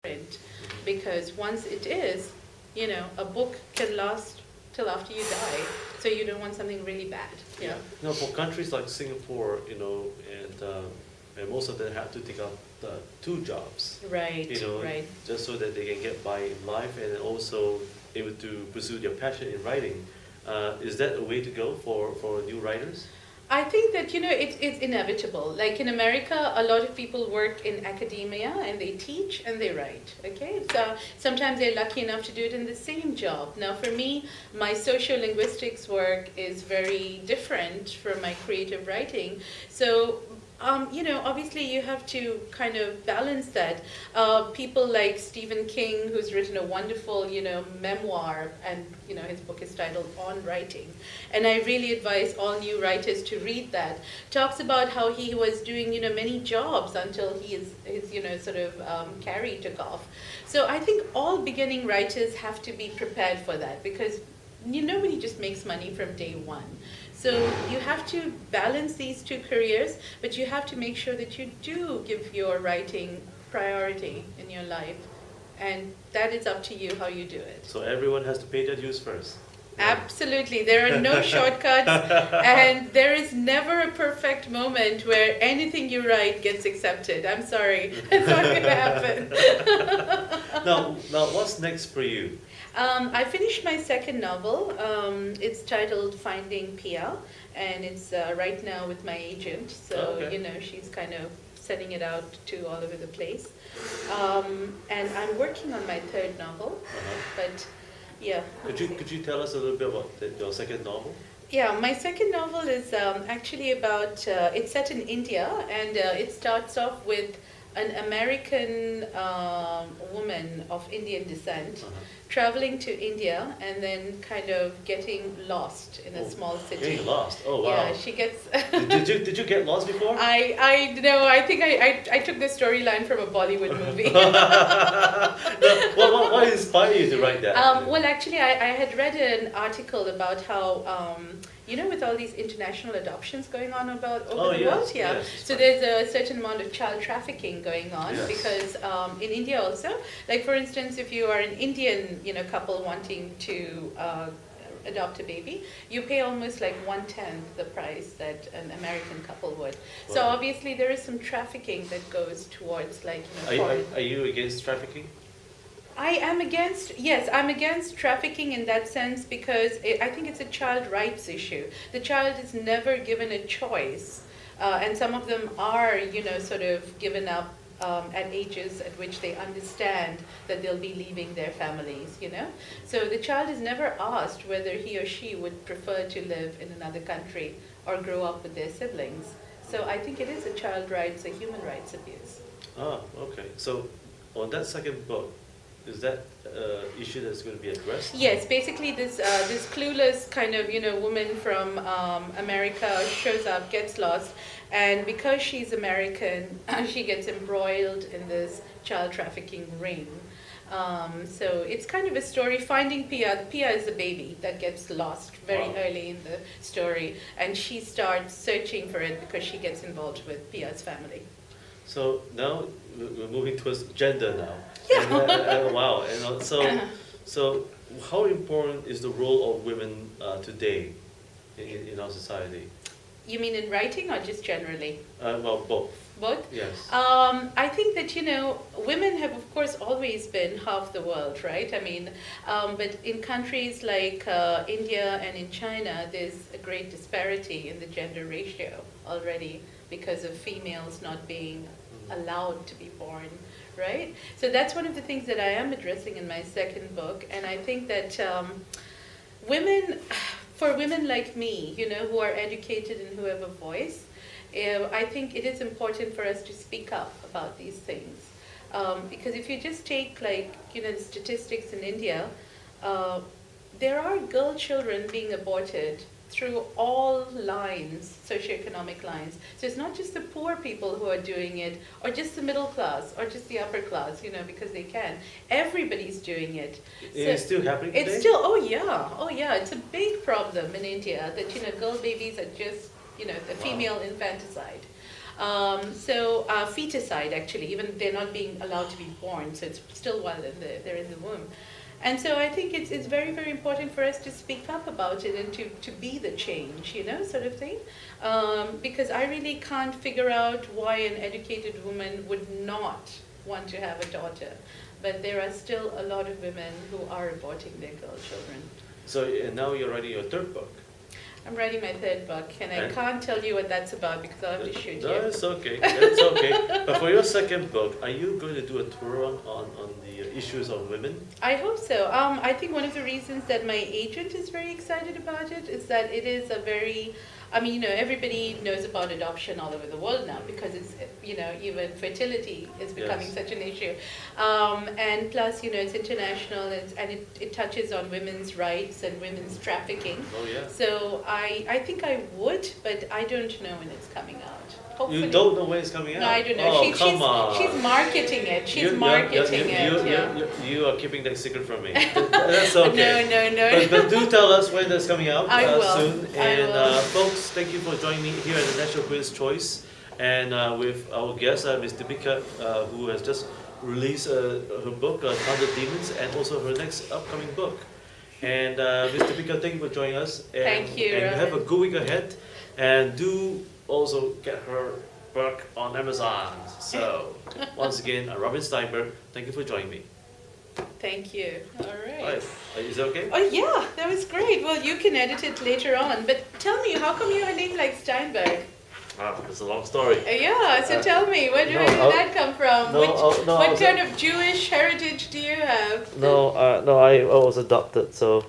print, because once it is, a book can last till after you die. So you don't want something really bad. Yeah. Now, for countries like Singapore, and most of them have to take up two jobs. Right. Right. Just so that they can get by in life and also able to pursue their passion in writing. Is that a way to go for new writers? I think that, it's inevitable. Like in America, a lot of people work in academia and they teach and they write, okay? So sometimes they're lucky enough to do it in the same job. Now for me, my sociolinguistics work is very different from my creative writing. So obviously you have to kind of balance that. People like Stephen King, who's written a wonderful, memoir, and, his book is titled On Writing. And I really advise all new writers to read that. Talks about how he was doing, many jobs until his carry took off. So I think all beginning writers have to be prepared for that, because nobody just makes money from day one. So you have to balance these two careers, but you have to make sure that you do give your writing priority in your life. And that is up to you how you do it. So everyone has to pay their dues first. Absolutely. There are no shortcuts, and there is never a perfect moment where anything you write gets accepted. I'm sorry. It's not going to happen. Now, what's next for you? I finished my second novel. It's titled Finding Pia, and it's right now with my agent. So, okay. She's kind of sending it out to all over the place. And I'm working on my third novel, but yeah. Could you tell us a little bit about your second novel? Yeah, my second novel is actually about, it's set in India, and it starts off with an American woman of Indian descent traveling to India and then kind of getting lost in a small city. Getting lost? Oh, wow. Yeah, she gets... did you get lost before? I think I took the storyline from a Bollywood movie. What inspired you to write that? Well, actually, I had read an article about how... with all these international adoptions going on over the world, yes, so there's a certain amount of child trafficking going on because in India also, like for instance, if you are an Indian, couple wanting to adopt a baby, you pay almost like 1/10 the price that an American couple would. Wow. So obviously there is some trafficking that goes towards like, Are you against trafficking? I'm against trafficking in that sense because I think it's a child rights issue. The child is never given a choice, and some of them are, sort of given up at ages at which they understand that they'll be leaving their families, So the child is never asked whether he or she would prefer to live in another country or grow up with their siblings. So I think it is a child rights, a human rights abuse. Ah, okay. So on that second book, is that issue that's going to be addressed? Yes, basically this clueless kind of woman from America shows up, gets lost, and because she's American, she gets embroiled in this child trafficking ring. So it's kind of a story finding Pia. Pia is a baby that gets lost very early in the story, and she starts searching for it because she gets involved with Pia's family. So now we're moving towards gender now. Yeah. And, wow. And so how important is the role of women today in our society? You mean in writing or just generally? Well, both. Both? Yes. I think that, women have, of course, always been half the world, right? I mean, but in countries like India and in China, there's a great disparity in the gender ratio already because of females not being allowed to be born, right? So that's one of the things that I am addressing in my second book, and I think that for women like me, who are educated and who have a voice, I think it is important for us to speak up about these things. Because if you just take the statistics in India, there are girl children being aborted through all lines, socioeconomic lines. So it's not just the poor people who are doing it, or just the middle class, or just the upper class, because they can. Everybody's doing it. It's still happening today? It's still, oh yeah, it's a big problem in India that, girl babies are just, the female infanticide. Feticide actually, even they're not being allowed to be born, so it's still while they're in the womb. And so I think it's very, very important for us to speak up about it and to be the change, sort of thing. Because I really can't figure out why an educated woman would not want to have a daughter. But there are still a lot of women who are aborting their girl children. So now you're writing your third book. I'm writing my third book, and I can't tell you what that's about because I'll have to shoot you. That's okay. That's okay. But for your second book, are you going to do a tour on the issues of women? I hope so. I think one of the reasons that my agent is very excited about it is that it is a very, everybody knows about adoption all over the world now because it's, even fertility is becoming Yes. such an issue. And plus, it's international and it touches on women's rights and women's trafficking. Oh yeah. So I think I would, but I don't know when it's coming out. Hopefully. You don't know when it's coming out? No, I don't know. Oh, come on. She's marketing it. She's marketing it. You are keeping that secret from me. That's okay. No. But do tell us when that's coming out I will. soon. I And will. folks, thank you for joining me here at the National Queen's Choice. And with our guest, Ms. Dipika, who has just released her book, 100 Demons, and also her next upcoming book. And Ms. Dipika, thank you for joining us. And, Thank you, And Robin. have a good week ahead. And do also get her book on Amazon. So, once again, Robin Stienberg, thank you for joining me. Thank you. All right. All right. Is that okay? Oh yeah, that was great. Well, you can edit it later on. But tell me, how come you have a name like Steinberg? It's a long story. Yeah, so tell me, where did that come from? What kind of Jewish heritage do you have? No, I was adopted, so